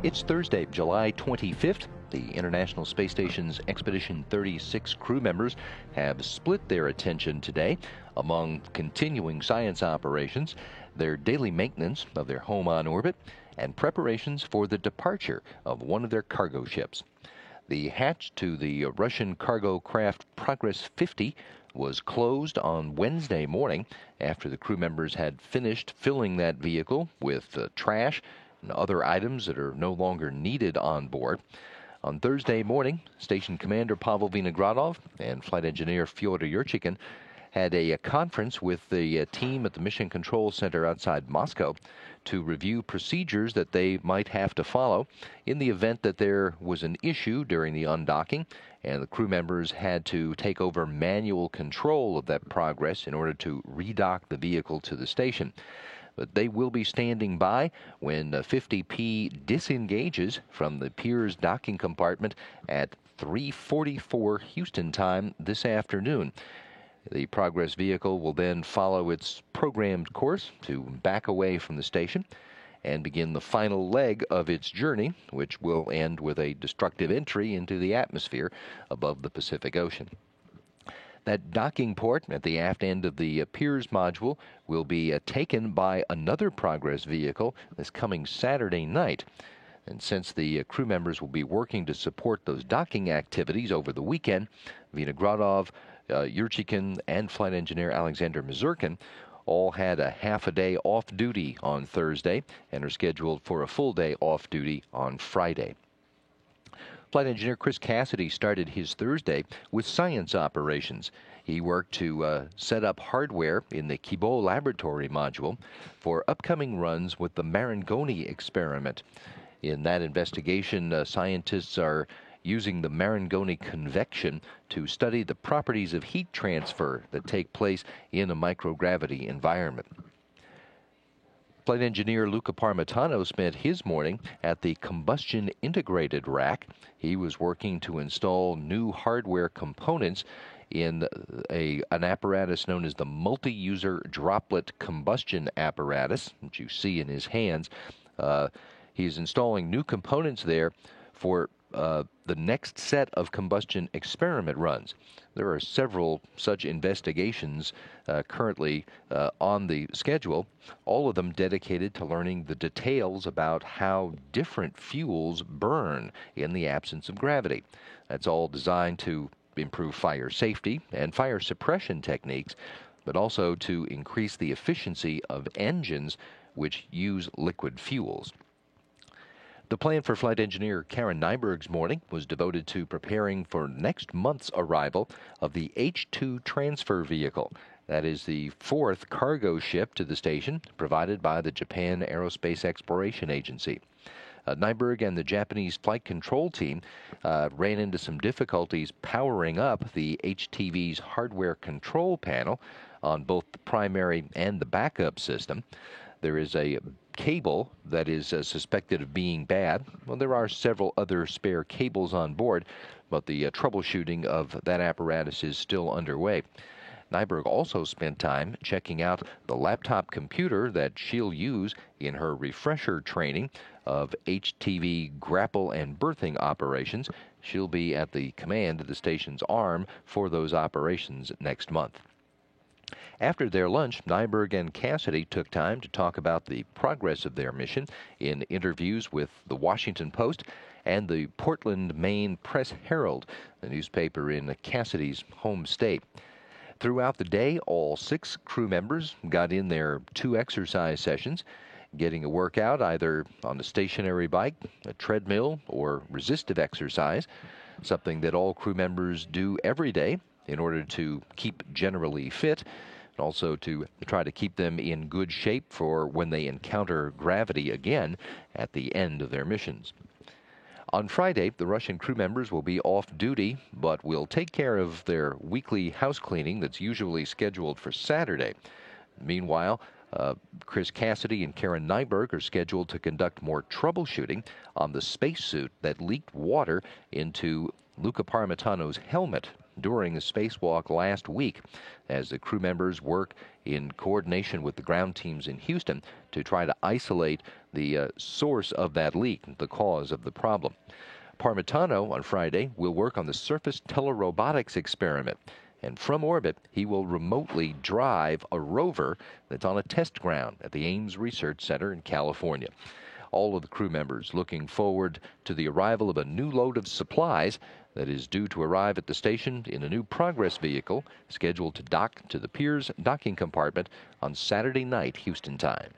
It's Thursday, July 25th. The International Space Station's Expedition 36 crew members have split their attention today among continuing science operations, their daily maintenance of their home on orbit, and preparations for the departure of one of their cargo ships. The hatch to the Russian cargo craft Progress 50 was closed on Wednesday morning after the crew members had finished filling that vehicle with trash and other items that are no longer needed on board. On Thursday morning, Station Commander Pavel Vinogradov and Flight Engineer Fyodor Yurchikhin had a conference with the team at the Mission Control Center outside Moscow to review procedures that they might have to follow in the event that there was an issue during the undocking and the crew members had to take over manual control of that progress in order to redock the vehicle to the station. But they will be standing by when 50P disengages from the Pirs docking compartment at 3:44 Houston time this afternoon. The Progress vehicle will then follow its programmed course to back away from the station and begin the final leg of its journey, which will end with a destructive entry into the atmosphere above the Pacific Ocean. That docking port at the aft end of the Pirs module will be taken by another Progress vehicle this coming Saturday night. And since the crew members will be working to support those docking activities over the weekend, Vinogradov, Yurchikhin, and Flight Engineer Alexander Mazurkin all had a half a day off duty on Thursday and are scheduled for a full day off duty on Friday. Flight Engineer Chris Cassidy started his Thursday with science operations. He worked to set up hardware in the Kibo laboratory module for upcoming runs with the Marangoni experiment. In that investigation, scientists are using the Marangoni convection to study the properties of heat transfer that take place in a microgravity environment. Flight Engineer Luca Parmitano spent his morning at the Combustion Integrated Rack. He was working to install new hardware components in an apparatus known as the Multi-User Droplet Combustion Apparatus, which you see in his hands. He's installing new components there for the next set of combustion experiment runs. There are several such investigations currently on the schedule, all of them dedicated to learning the details about how different fuels burn in the absence of gravity. That's all designed to improve fire safety and fire suppression techniques, but also to increase the efficiency of engines which use liquid fuels. The plan for Flight Engineer Karen Nyberg's morning was devoted to preparing for next month's arrival of the H-2 transfer vehicle. That is the fourth cargo ship to the station provided by the Japan Aerospace Exploration Agency. Nyberg and the Japanese flight control team ran into some difficulties powering up the HTV's hardware control panel on both the primary and the backup system. There is a cable that is suspected of being bad. Well, there are several other spare cables on board, but the troubleshooting of that apparatus is still underway. Nyberg also spent time checking out the laptop computer that she'll use in her refresher training of HTV grapple and berthing operations. She'll be at the command of the station's arm for those operations next month. After their lunch, Nyberg and Cassidy took time to talk about the progress of their mission in interviews with the Washington Post and the Portland, Maine Press Herald, the newspaper in Cassidy's home state. Throughout the day, all 6 crew members got in their 2 exercise sessions, getting a workout either on a stationary bike, a treadmill, or resistive exercise, something that all crew members do every day in order to keep generally fit, and also to try to keep them in good shape for when they encounter gravity again at the end of their missions. On Friday, the Russian crew members will be off duty, but will take care of their weekly house cleaning that's usually scheduled for Saturday. Meanwhile, Chris Cassidy and Karen Nyberg are scheduled to conduct more troubleshooting on the spacesuit that leaked water into Luca Parmitano's helmet during a spacewalk last week as the crew members work in coordination with the ground teams in Houston to try to isolate the source of that leak, the cause of the problem. Parmitano on Friday will work on the surface telerobotics experiment. And from orbit, he will remotely drive a rover that's on a test ground at the Ames Research Center in California. All of the crew members looking forward to the arrival of a new load of supplies that is due to arrive at the station in a new Progress vehicle scheduled to dock to the Piers docking compartment on Saturday night, Houston time.